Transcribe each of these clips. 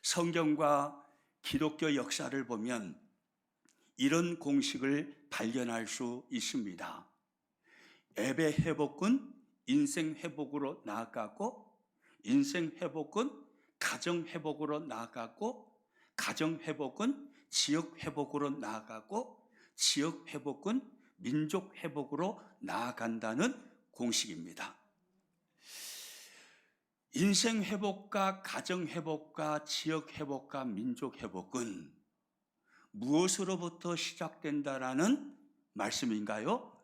성경과 기독교 역사를 보면 이런 공식을 발견할 수 있습니다. 예배 회복은 인생 회복으로 나아가고, 인생 회복은 가정 회복으로 나아가고, 가정 회복은 지역 회복으로 나아가고, 지역 회복은 민족 회복으로 나아간다는 공식입니다. 인생 회복과 가정 회복과 지역 회복과 민족 회복은 무엇으로부터 시작된다라는 말씀인가요?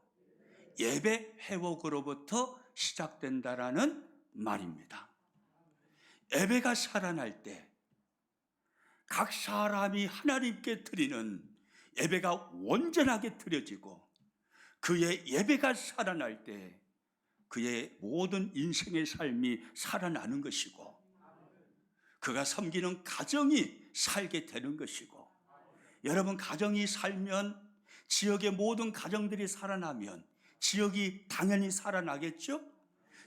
예배 회복으로부터 시작된다라는 말입니다. 예배가 살아날 때 각 사람이 하나님께 드리는 예배가 온전하게 드려지고, 그의 예배가 살아날 때 그의 모든 인생의 삶이 살아나는 것이고, 그가 섬기는 가정이 살게 되는 것이고, 여러분, 가정이 살면, 지역의 모든 가정들이 살아나면 지역이 당연히 살아나겠죠?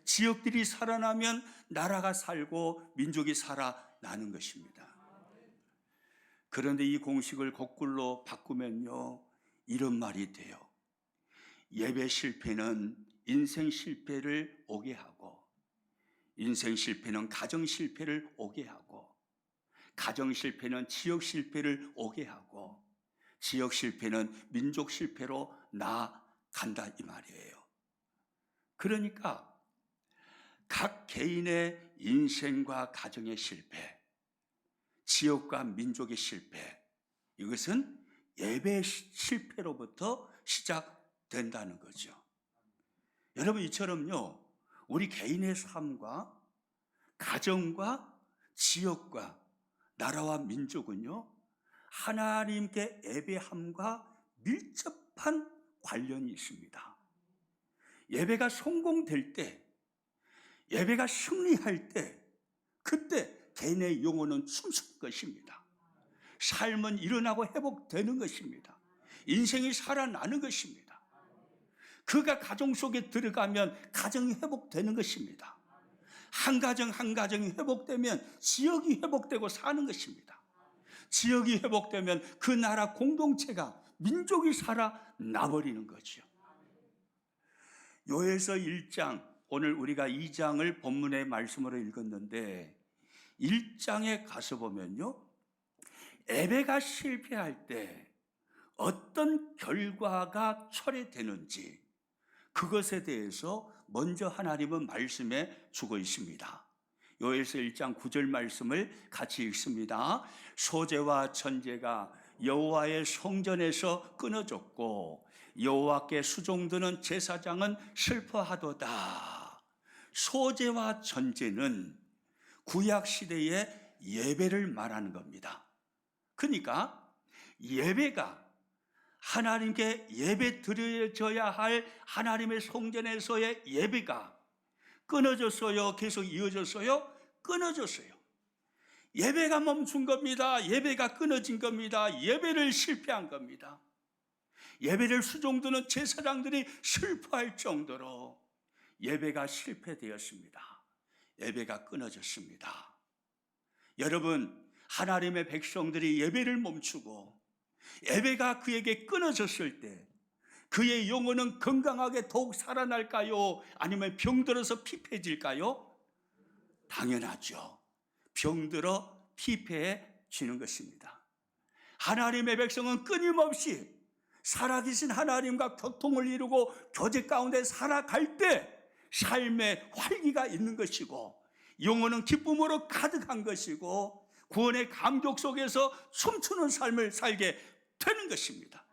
지역들이 살아나면 나라가 살고 민족이 살아나는 것입니다. 그런데 이 공식을 거꾸로 바꾸면요, 이런 말이 돼요. 예배 실패는 인생 실패를 오게 하고, 인생 실패는 가정 실패를 오게 하고, 가정 실패는 지역 실패를 오게 하고, 지역 실패는 민족 실패로 나아간다 이 말이에요. 그러니까 각 개인의 인생과 가정의 실패, 지역과 민족의 실패, 이것은 예배 실패로부터 시작된다는 거죠. 여러분, 이처럼요, 우리 개인의 삶과 가정과 지역과 나라와 민족은요, 하나님께 예배함과 밀접한 관련이 있습니다. 예배가 성공될 때, 예배가 승리할 때, 그때 개인의 영혼은 춤출 것입니다. 삶은 일어나고 회복되는 것입니다. 인생이 살아나는 것입니다. 그가 가정 속에 들어가면 가정이 회복되는 것입니다. 한 가정 한 가정이 회복되면 지역이 회복되고 사는 것입니다. 지역이 회복되면 그 나라 공동체가, 민족이 살아나버리는 거죠. 요에서 1장, 오늘 우리가 2장을 본문의 말씀으로 읽었는데 1장에 가서 보면요, 예배가 실패할 때 어떤 결과가 초래되는지, 그것에 대해서 먼저 하나님은 말씀해 주고 있습니다. 요엘서 1장 9절 말씀을 같이 읽습니다. 소재와 전제가 여호와의 성전에서 끊어졌고 여호와께 수종드는 제사장은 슬퍼하도다. 소재와 전제는 구약시대의 예배를 말하는 겁니다. 그러니까 예배가, 하나님께 예배 드려져야 할 하나님의 성전에서의 예배가 끊어졌어요? 계속 이어졌어요? 끊어졌어요. 예배가 멈춘 겁니다. 예배가 끊어진 겁니다. 예배를 실패한 겁니다. 예배를 수종드는 제사장들이 슬퍼할 정도로 예배가 실패되었습니다. 예배가 끊어졌습니다. 여러분, 하나님의 백성들이 예배를 멈추고 예배가 그에게 끊어졌을 때 그의 영혼은 건강하게 더욱 살아날까요? 아니면 병들어서 피폐해질까요? 당연하죠. 병들어 피폐해지는 것입니다. 하나님의 백성은 끊임없이 살아계신 하나님과 교통을 이루고 교제 가운데 살아갈 때 삶에 활기가 있는 것이고, 영혼은 기쁨으로 가득한 것이고, 구원의 감격 속에서 춤추는 삶을 살게 되는 것입니다.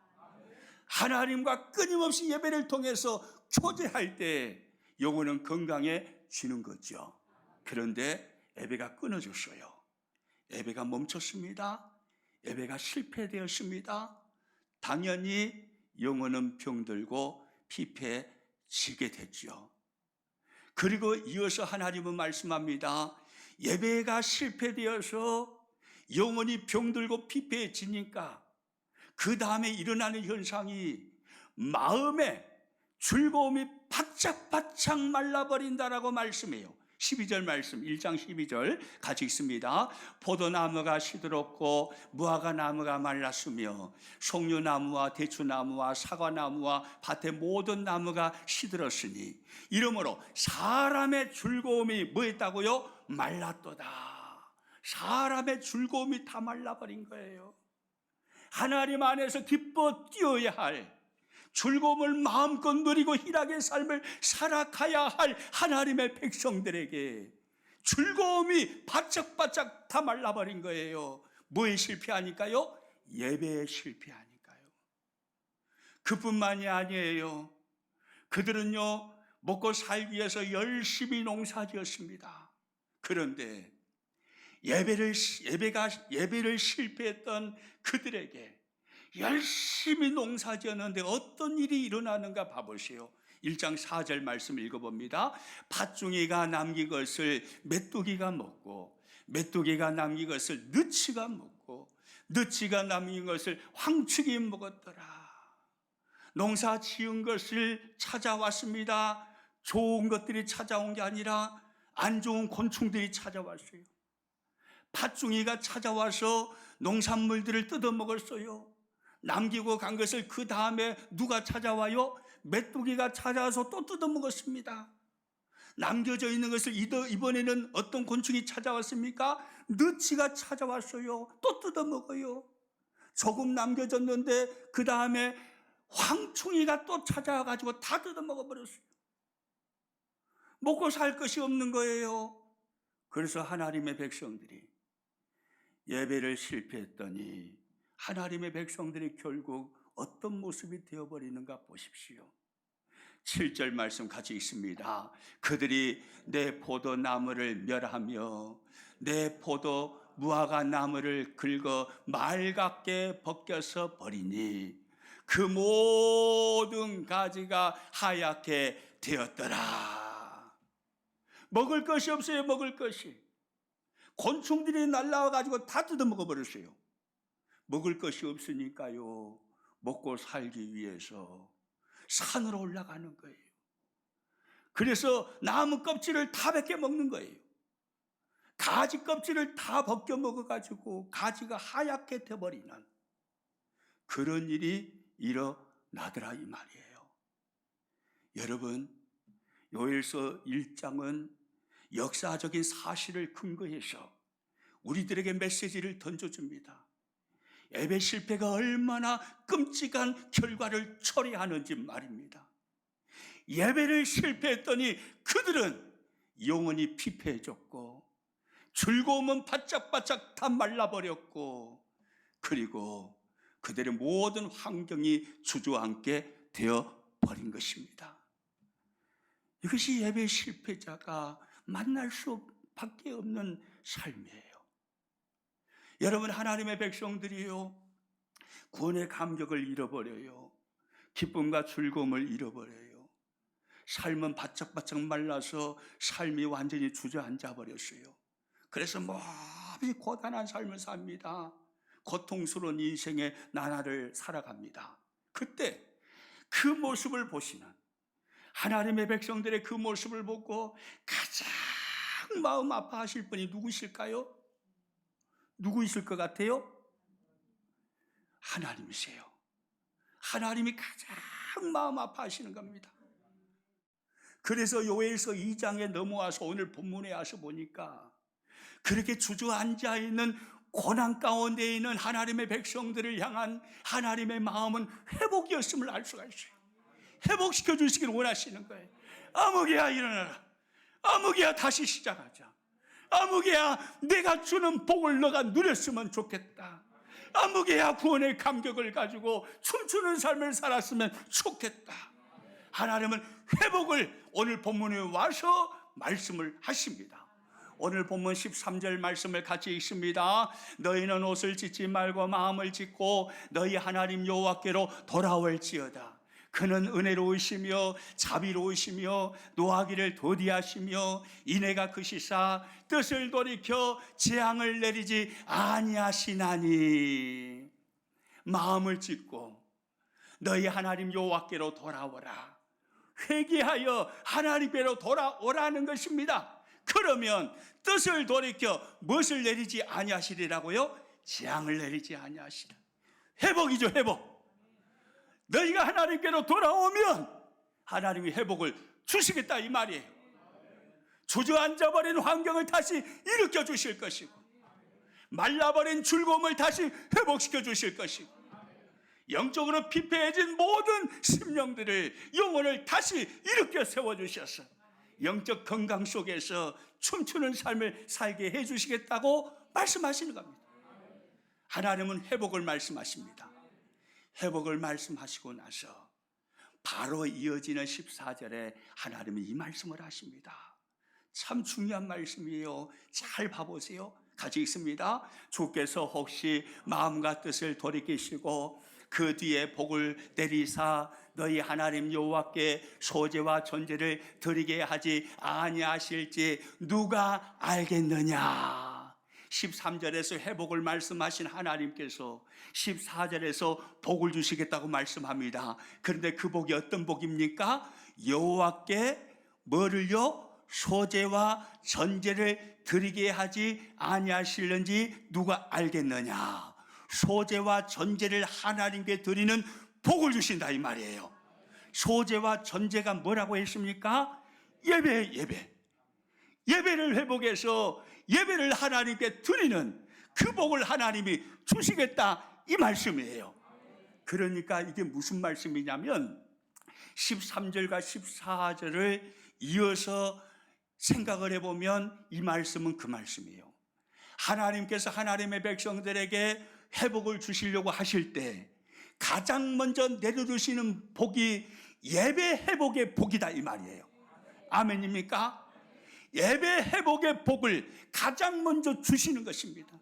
하나님과 끊임없이 예배를 통해서 교제할 때 영혼은 건강해지는 거죠. 그런데 예배가 끊어졌어요. 예배가 멈췄습니다. 예배가 실패되었습니다. 당연히 영혼은 병들고 피폐해지게 됐죠. 그리고 이어서 하나님은 말씀합니다. 예배가 실패되어서 영혼이 병들고 피폐해지니까 그 다음에 일어나는 현상이 마음에 즐거움이 바짝바짝 말라버린다라고 말씀해요. 12절 말씀 1장 12절 같이 읽습니다. 포도나무가 시들었고 무화과나무가 말랐으며 송유나무와 대추나무와 사과나무와 밭의 모든 나무가 시들었으니 이러므로 사람의 즐거움이 뭐였다고요? 말랐도다. 사람의 즐거움이 다 말라버린 거예요. 하나님 안에서 기뻐 뛰어야 할, 즐거움을 마음껏 누리고 희락의 삶을 살아가야 할 하나님의 백성들에게 즐거움이 바짝바짝 다 말라버린 거예요. 뭐에 실패하니까요? 예배에 실패하니까요. 그뿐만이 아니에요. 그들은요, 먹고 살기 위해서 열심히 농사지었습니다. 그런데 예배를 실패했던 그들에게 열심히 농사지었는데 어떤 일이 일어나는가 봐보세요. 1장 4절 말씀 읽어봅니다. 팥중이가 남긴 것을 메뚜기가 먹고 메뚜기가 남긴 것을 느치가 먹고 느치가 남긴 것을 황축이 먹었더라. 농사 지은 것을 찾아왔습니다. 좋은 것들이 찾아온 게 아니라 안 좋은 곤충들이 찾아왔어요. 팥중이가 찾아와서 농산물들을 뜯어먹었어요. 남기고 간 것을 그 다음에 누가 찾아와요? 메뚜기가 찾아와서 또 뜯어먹었습니다. 남겨져 있는 것을 이번에는 어떤 곤충이 찾아왔습니까? 느치가 찾아왔어요. 또 뜯어먹어요. 조금 남겨졌는데 그 다음에 황충이가 또 찾아와가지고 다 뜯어먹어버렸어요. 먹고 살 것이 없는 거예요. 그래서 하나님의 백성들이 예배를 실패했더니 하나님의 백성들이 결국 어떤 모습이 되어버리는가 보십시오. 7절 말씀 같이 읽습니다. 그들이 내 포도나무를 멸하며 내 포도 무화과 나무를 긁어 말갛게 벗겨서 버리니 그 모든 가지가 하얗게 되었더라. 먹을 것이 없어요. 먹을 것이. 곤충들이 날라와가지고 다 뜯어먹어버렸어요. 먹을 것이 없으니까요, 먹고 살기 위해서 산으로 올라가는 거예요. 그래서 나무 껍질을 다 벗겨 먹는 거예요. 가지 껍질을 다 벗겨 먹어가지고 가지가 하얗게 돼버리는 그런 일이 일어나더라 이 말이에요. 여러분, 요엘서 1장은 역사적인 사실을 근거해서 우리들에게 메시지를 던져줍니다. 예배 실패가 얼마나 끔찍한 결과를 초래하는지 말입니다. 예배를 실패했더니 그들은 영혼이 피폐해졌고 즐거움은 바짝바짝 다 말라버렸고 그리고 그들의 모든 환경이 주저앉게 되어버린 것입니다. 이것이 예배 실패자가 만날 수밖에 없는 삶이에요. 여러분, 하나님의 백성들이요, 구원의 감격을 잃어버려요. 기쁨과 즐거움을 잃어버려요. 삶은 바짝바짝 말라서 삶이 완전히 주저앉아 버렸어요. 그래서 몹시 고단한 삶을 삽니다. 고통스러운 인생의 나날을 살아갑니다. 그때 그 모습을 보시는 하나님의 백성들의 그 모습을 보고 가장 마음 아파하실 분이 누구실까요? 누구 있을 것 같아요? 하나님이세요. 하나님이 가장 마음 아파하시는 겁니다. 그래서 요엘서 2장에 넘어와서 오늘 본문에 와서 보니까 그렇게 주저앉아 있는 고난 가운데 있는 하나님의 백성들을 향한 하나님의 마음은 회복이었음을 알 수가 있어요. 회복시켜 주시길 원하시는 거예요. 아무개야 일어나라. 아무개야 다시 시작하자. 아무개야 내가 주는 복을 너가 누렸으면 좋겠다. 아무개야 구원의 감격을 가지고 춤추는 삶을 살았으면 좋겠다. 하나님은 회복을 오늘 본문에 와서 말씀을 하십니다. 오늘 본문 13절 말씀을 같이 읽습니다. 너희는 옷을 찢지 말고 마음을 찢고 너희 하나님 여호와께로 돌아올지어다. 그는 은혜로우시며 자비로우시며 노하기를 더디하시며 인애가 크시사 뜻을 돌이켜 재앙을 내리지 아니하시나니. 마음을 찢고 너희 하나님 여호와께로 돌아오라. 회개하여 하나님께로 돌아오라는 것입니다. 그러면 뜻을 돌이켜 무엇을 내리지 아니하시리라고요? 재앙을 내리지 아니하시리라. 회복이죠, 회복. 너희가 하나님께로 돌아오면 하나님이 회복을 주시겠다 이 말이에요. 주저앉아버린 환경을 다시 일으켜 주실 것이고, 말라버린 즐거움을 다시 회복시켜 주실 것이고, 영적으로 피폐해진 모든 심령들을, 영혼을 다시 일으켜 세워주셔서 영적 건강 속에서 춤추는 삶을 살게 해주시겠다고 말씀하시는 겁니다. 하나님은 회복을 말씀하십니다. 회복을 말씀하시고 나서 바로 이어지는 14절에 하나님은 이 말씀을 하십니다. 참 중요한 말씀이에요. 잘 봐보세요. 같이 읽습니다. 주께서 혹시 마음과 뜻을 돌이키시고 그 뒤에 복을 내리사 너희 하나님 여호와께 소제와 전제를 드리게 하지 아니하실지 누가 알겠느냐. 13절에서 회복을 말씀하신 하나님께서 14절에서 복을 주시겠다고 말씀합니다. 그런데 그 복이 어떤 복입니까? 여호와께 뭐를요? 소제와 전제를 드리게 하지 아니하실는지 누가 알겠느냐. 소제와 전제를 하나님께 드리는 복을 주신다 이 말이에요. 소제와 전제가 뭐라고 했습니까? 예배를 회복해서 예배를 하나님께 드리는 그 복을 하나님이 주시겠다 이 말씀이에요. 그러니까 이게 무슨 말씀이냐면 13절과 14절을 이어서 생각을 해보면 이 말씀은 그 말씀이에요. 하나님께서 하나님의 백성들에게 회복을 주시려고 하실 때 가장 먼저 내려주시는 복이 예배 회복의 복이다 이 말이에요. 아멘입니까? 예배 회복의 복을 가장 먼저 주시는 것입니다.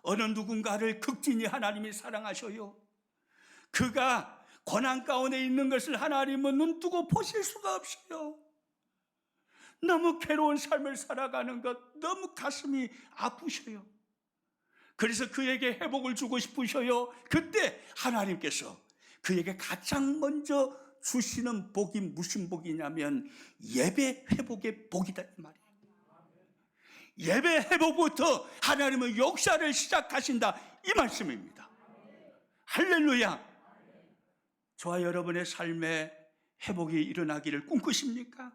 어느 누군가를 극진히 하나님이 사랑하셔요. 그가 고난 가운데 있는 것을 하나님은 눈뜨고 보실 수가 없어요. 너무 괴로운 삶을 살아가는 것, 너무 가슴이 아프셔요. 그래서 그에게 회복을 주고 싶으셔요. 그때 하나님께서 그에게 가장 먼저 주시는 복이 무슨 복이냐면 예배 회복의 복이다 이 말이에요. 예배 회복부터 하나님은 역사를 시작하신다 이 말씀입니다. 할렐루야. 저와 여러분의 삶에 회복이 일어나기를 꿈꾸십니까?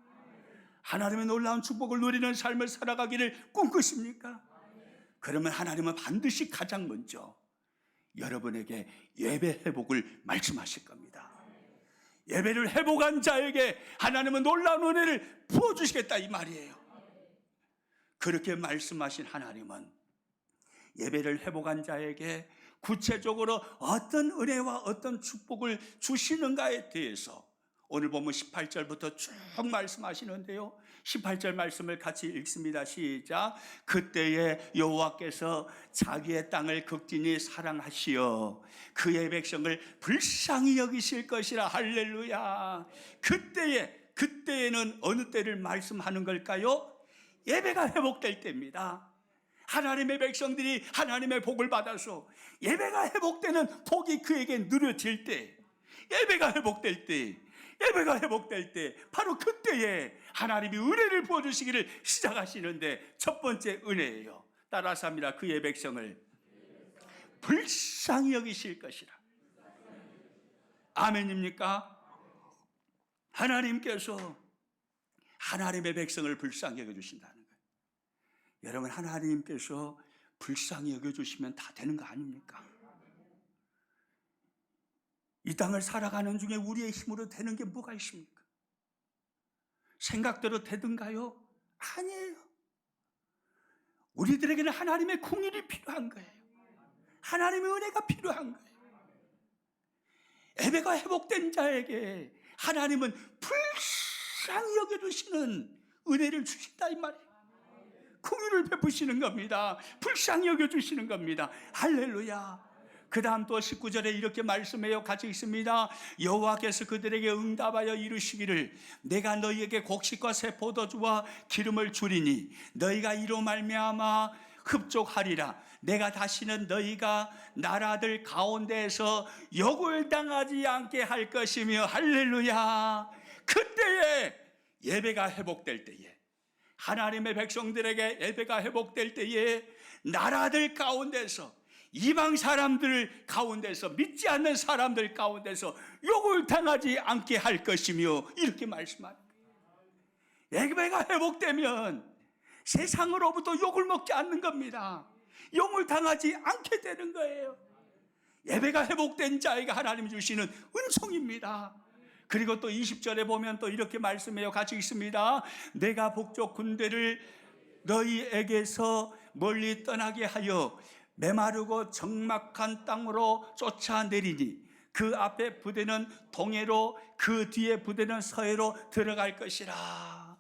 하나님의 놀라운 축복을 누리는 삶을 살아가기를 꿈꾸십니까? 그러면 하나님은 반드시 가장 먼저 여러분에게 예배 회복을 말씀하실 겁니다. 예배를 회복한 자에게 하나님은 놀라운 은혜를 부어주시겠다 이 말이에요. 그렇게 말씀하신 하나님은 예배를 회복한 자에게 구체적으로 어떤 은혜와 어떤 축복을 주시는가에 대해서 오늘 보면 18절부터 쭉 말씀하시는데요. 18절 말씀을 같이 읽습니다. 시작. 그때에 여호와께서 자기의 땅을 극진히 사랑하시어 그의 백성을 불쌍히 여기실 것이라. 할렐루야. 그때에는 어느 때를 말씀하는 걸까요? 예배가 회복될 때입니다. 하나님의 백성들이 하나님의 복을 받아서 예배가 회복되는 복이 그에게 누려질 때, 예배가 회복될 때 바로 그때에 하나님이 은혜를 부어주시기를 시작하시는데 첫 번째 은혜예요. 따라서 합니다. 그의 백성을 불쌍히 여기실 것이라. 아멘입니까? 하나님께서 하나님의 백성을 불쌍히 여겨주신다는 거예요. 여러분, 하나님께서 불쌍히 여겨주시면 다 되는 거 아닙니까? 이 땅을 살아가는 중에 우리의 힘으로 되는 게 뭐가 있습니까? 생각대로 되든가요? 아니에요. 우리들에게는 하나님의 긍휼이 필요한 거예요. 하나님의 은혜가 필요한 거예요. 예배가 회복된 자에게 하나님은 불쌍히 여겨주시는 은혜를 주신다 이 말이에요. 긍휼을 베푸시는 겁니다. 불쌍히 여겨주시는 겁니다. 할렐루야. 그 다음 또 19절에 이렇게 말씀해요. 같이 읽습니다. 여호와께서 그들에게 응답하여 이르시기를 내가 너희에게 곡식과 새 포도주와 기름을 주리니 너희가 이로 말미암아 흡족하리라. 내가 다시는 너희가 나라들 가운데에서 역을당하지 않게 할 것이며. 할렐루야. 그때에 예배가 회복될 때에 하나님의 백성들에게 예배가 회복될 때에 나라들 가운데서, 이방 사람들 가운데서, 믿지 않는 사람들 가운데서 욕을 당하지 않게 할 것이며, 이렇게 말씀합니다. 예배가 회복되면 세상으로부터 욕을 먹지 않는 겁니다. 욕을 당하지 않게 되는 거예요. 예배가 회복된 자에게 하나님이 주시는 은총입니다. 그리고 또 20절에 보면 또 이렇게 말씀해요. 같이 읽습니다. 내가 북쪽 군대를 너희에게서 멀리 떠나게 하여 메마르고 적막한 땅으로 쫓아내리니 그 앞에 부대는 동해로 그 뒤에 부대는 서해로 들어갈 것이라.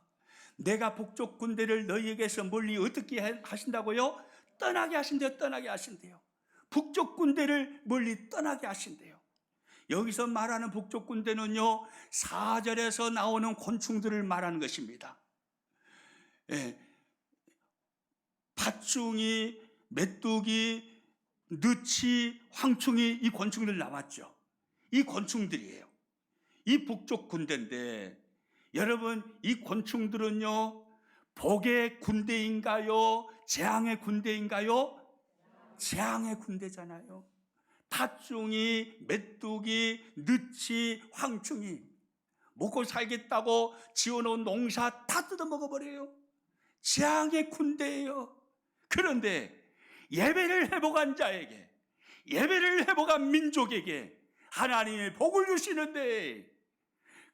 내가 북쪽 군대를 너희에게서 멀리 어떻게 하신다고요? 떠나게 하신대요. 떠나게 하신대요. 북쪽 군대를 멀리 떠나게 하신대요. 여기서 말하는 북쪽 군대는요, 4절에서 나오는 곤충들을 말하는 것입니다. 예, 팥중이, 메뚜기, 느치, 황충이, 이 곤충들 나왔죠. 이 곤충들이에요. 이 북쪽 군대인데, 여러분, 이 곤충들은요, 복의 군대인가요? 재앙의 군대인가요? 재앙의 군대잖아요. 팥중이, 메뚜기, 느치, 황충이 먹고 살겠다고 지어놓은 농사 다 뜯어먹어버려요. 재앙의 군대예요. 그런데 예배를 회복한 자에게, 예배를 회복한 민족에게 하나님의 복을 주시는데,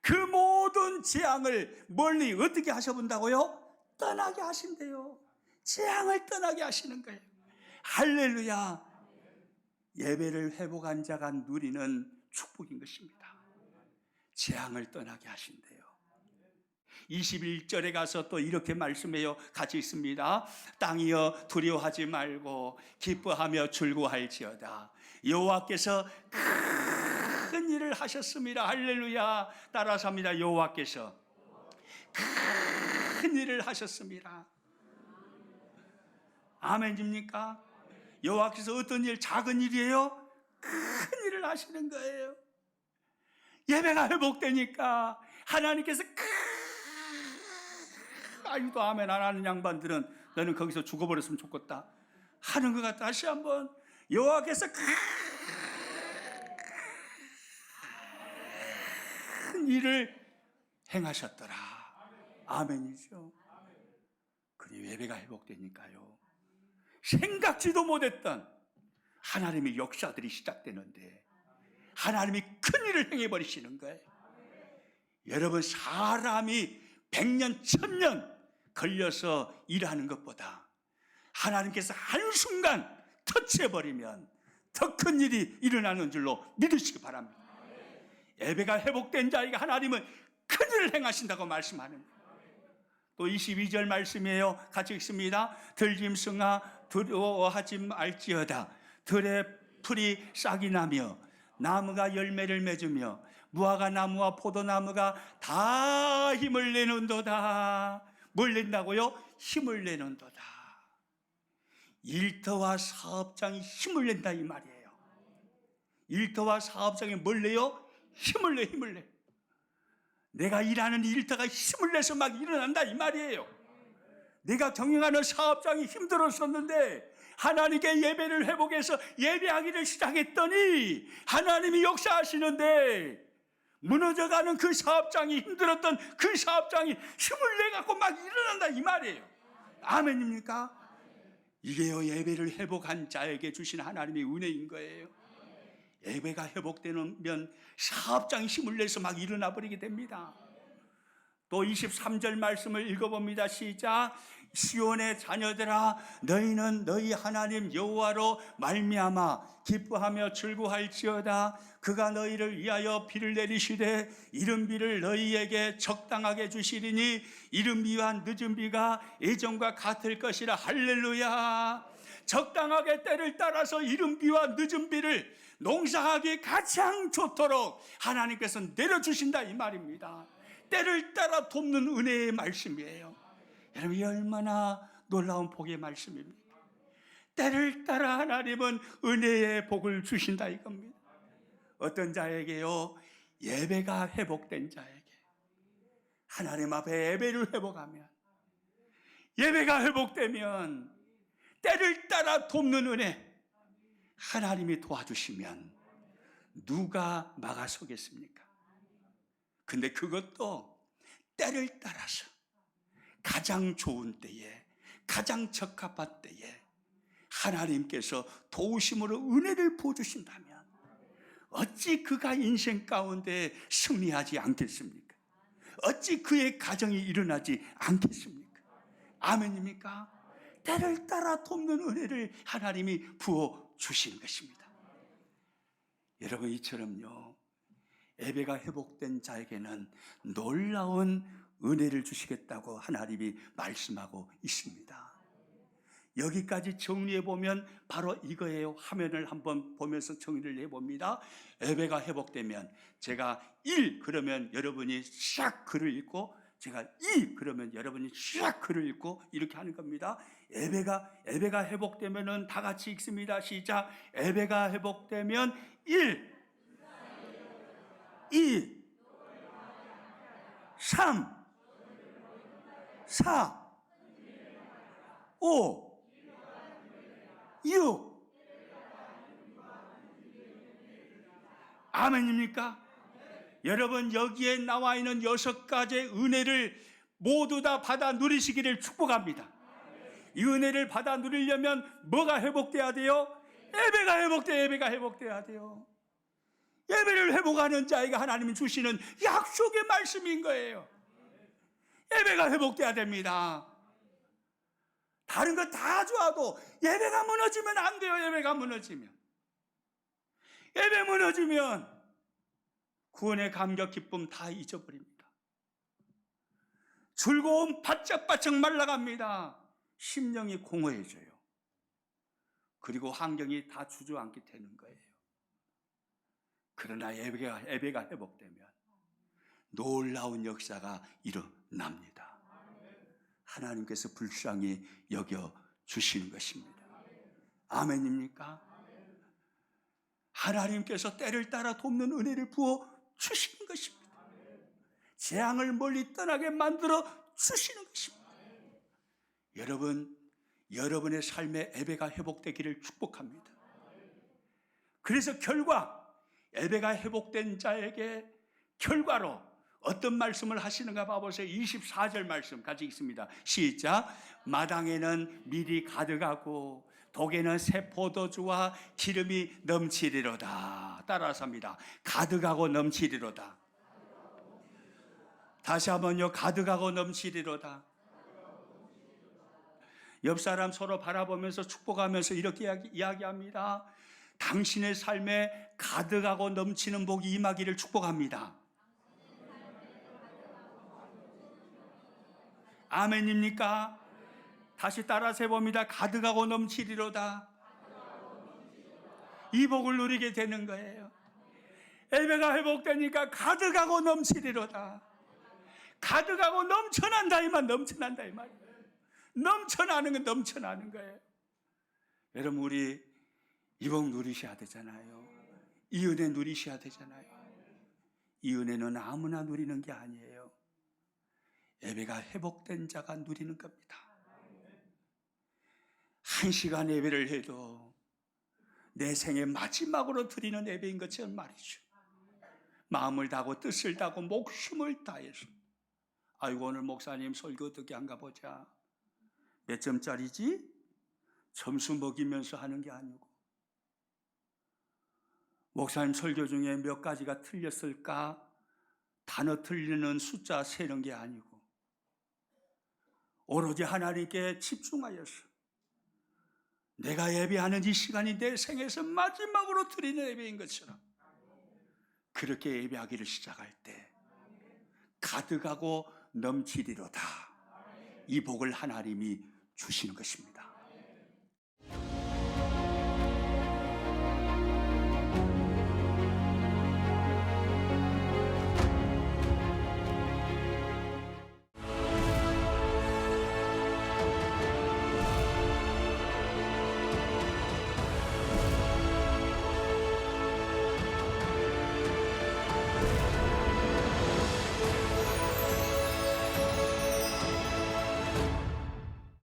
그 모든 재앙을 멀리 어떻게 하셔본다고요? 떠나게 하신대요. 재앙을 떠나게 하시는 거예요. 할렐루야. 예배를 회복한 자가 누리는 축복인 것입니다. 재앙을 떠나게 하신대요. 21절에 가서 또 이렇게 말씀해요. 같이 있습니다. 땅이여 두려워하지 말고 기뻐하며 즐거워할지어다. 여호와께서 큰 일을 하셨습니다. 할렐루야. 따라서 합니다. 여호와께서 큰 일을 하셨습니다. 아멘입니까? 여호와께서 어떤 일, 작은 일이에요? 큰 일을 하시는 거예요. 예배가 회복되니까 하나님께서 아유도 아멘 안 하는 양반들은 너는 거기서 죽어버렸으면 좋겠다 하는 것 같다. 다시 한번, 여호와께서 큰 일을 행하셨더라. 아멘이죠. 그리고 예배가 회복되니까요, 생각지도 못했던 하나님의 역사들이 시작되는데 하나님이 큰 일을 행해버리시는 거예요. 여러분, 사람이 100년, 1000년 걸려서 일하는 것보다 하나님께서 한순간 터치해버리면 더 큰 일이 일어나는 줄로 믿으시기 바랍니다. 예배가 회복된 자에게 하나님은 큰 일을 행하신다고 말씀하는 거예요. 또 22절 말씀이에요. 같이 읽습니다. 들짐승아 두려워하지 말지어다. 들의 풀이 싹이 나며 나무가 열매를 맺으며 무화과 나무와 포도나무가 다 힘을 내는도다. 뭘 낸다고요? 힘을 내는도다. 일터와 사업장이 힘을 낸다 이 말이에요. 일터와 사업장이 뭘 내요? 힘을 내, 힘을 내. 내가 일하는 일터가 힘을 내서 막 일어난다 이 말이에요. 내가 경영하는 사업장이 힘들었었는데 하나님께 예배를 회복해서 예배하기를 시작했더니 하나님이 역사하시는데, 무너져가는 그 사업장이, 힘들었던 그 사업장이 힘을 내갖고 막 일어난다 이 말이에요. 아멘입니까? 이게요, 예배를 회복한 자에게 주신 하나님의 은혜인 거예요. 예배가 회복되면 사업장이 힘을 내서 막 일어나 버리게 됩니다. 또 23절 말씀을 읽어봅니다. 시작. 시온의 자녀들아, 너희는 너희 하나님 여호와로 말미암아 기뻐하며 즐거워할지어다. 그가 너희를 위하여 비를 내리시되 이른 비를 너희에게 적당하게 주시리니 이른 비와 늦은 비가 예전과 같을 것이라. 할렐루야. 적당하게 때를 따라서 이른 비와 늦은 비를 농사하기 가장 좋도록 하나님께서 내려주신다 이 말입니다. 때를 따라 돕는 은혜의 말씀이에요. 여러분, 얼마나 놀라운 복의 말씀입니다. 때를 따라 하나님은 은혜의 복을 주신다 이겁니다. 어떤 자에게요? 예배가 회복된 자에게, 하나님 앞에 예배를 회복하면 예배가 회복되면 때를 따라 돕는 은혜 하나님이 도와주시면 누가 막아서겠습니까? 근데 그것도 때를 따라서 가장 좋은 때에, 가장 적합한 때에 하나님께서 도우심으로 은혜를 부어주신다면 어찌 그가 인생 가운데 승리하지 않겠습니까? 어찌 그의 가정이 일어나지 않겠습니까? 아멘입니까? 때를 따라 돕는 은혜를 하나님이 부어주시는 것입니다. 여러분, 이처럼요, 예배가 회복된 자에게는 놀라운 은혜를 주시겠다고 하나님이 말씀하고 있습니다. 여기까지 정리해보면 바로 이거예요. 화면을 한번 보면서 정리를 해봅니다. 예배가 회복되면 제가 1 그러면 여러분이 샥 글을 읽고, 제가 2 그러면 여러분이 샥 글을 읽고, 이렇게 하는 겁니다. 예배가 회복되면은 다 같이 읽습니다. 시작. 예배가 회복되면 1, 2, 3, 4, 5, 6. 아멘입니까? 여러분, 여기에 나와 있는 6가지의 은혜를 모두 다 받아 누리시기를 축복합니다. 이 은혜를 받아 누리려면 뭐가 회복돼야 돼요? 예배가 회복돼야 돼요. 예배를 회복하는 자에게 하나님이 주시는 약속의 말씀인 거예요. 예배가 회복돼야 됩니다. 다른 거 다 좋아도 예배가 무너지면 안 돼요. 예배가 무너지면 구원의 감격 기쁨 다 잊어버립니다. 즐거움 바짝바짝 말라갑니다. 심령이 공허해져요. 그리고 환경이 다 주저앉게 되는 거예요. 그러나 예배가 회복되면 놀라운 역사가 일어납니다. 하나님께서 불쌍히 여겨주시는 것입니다. 아멘입니까? 하나님께서 때를 따라 돕는 은혜를 부어주시는 것입니다. 재앙을 멀리 떠나게 만들어 주시는 것입니다. 여러분의 삶의 예배가 회복되기를 축복합니다. 그래서 예배가 회복된 자에게 결과로 어떤 말씀을 하시는가 봐보세요. 24절 말씀 같이 읽습니다. 시작. 마당에는 밀이 가득하고 독에는 새 포도주와 기름이 넘치리로다. 따라서 합니다. 가득하고 넘치리로다. 다시 한번요. 가득하고 넘치리로다. 옆 사람 서로 바라보면서 축복하면서 이렇게 이야기합니다. 당신의 삶에 가득하고 넘치는 복이 임하기를 축복합니다. 아멘입니까? 다시 따라서 해봅니다. 가득하고 넘치리로다. 이 복을 누리게 되는 거예요. 예배가 회복되니까 가득하고 넘치리로다. 가득하고 넘쳐난다 이 말, 넘쳐난다 이 말. 넘쳐나는 건 넘쳐나는 거예요. 여러분, 우리 이 복 누리셔야 되잖아요. 이 은혜 누리셔야 되잖아요. 이 은혜는 아무나 누리는 게 아니에요. 예배가 회복된 자가 누리는 겁니다. 1시간 예배를 해도 내 생의 마지막으로 드리는 예배인 것처럼 말이죠. 마음을 다하고 뜻을 다하고 목숨을 다해서, 아이고 오늘 목사님 설교 어떻게 한가 보자. 몇 점짜리지? 점수 먹이면서 하는 게 아니고, 목사님 설교 중에 몇 가지가 틀렸을까? 단어 틀리는 숫자 세는 게 아니고, 오로지 하나님께 집중하여서 내가 예배하는 이 시간이 내 생에서 마지막으로 드리는 예배인 것처럼 그렇게 예배하기를 시작할 때 가득하고 넘치리로다. 이 복을 하나님이 주시는 것입니다.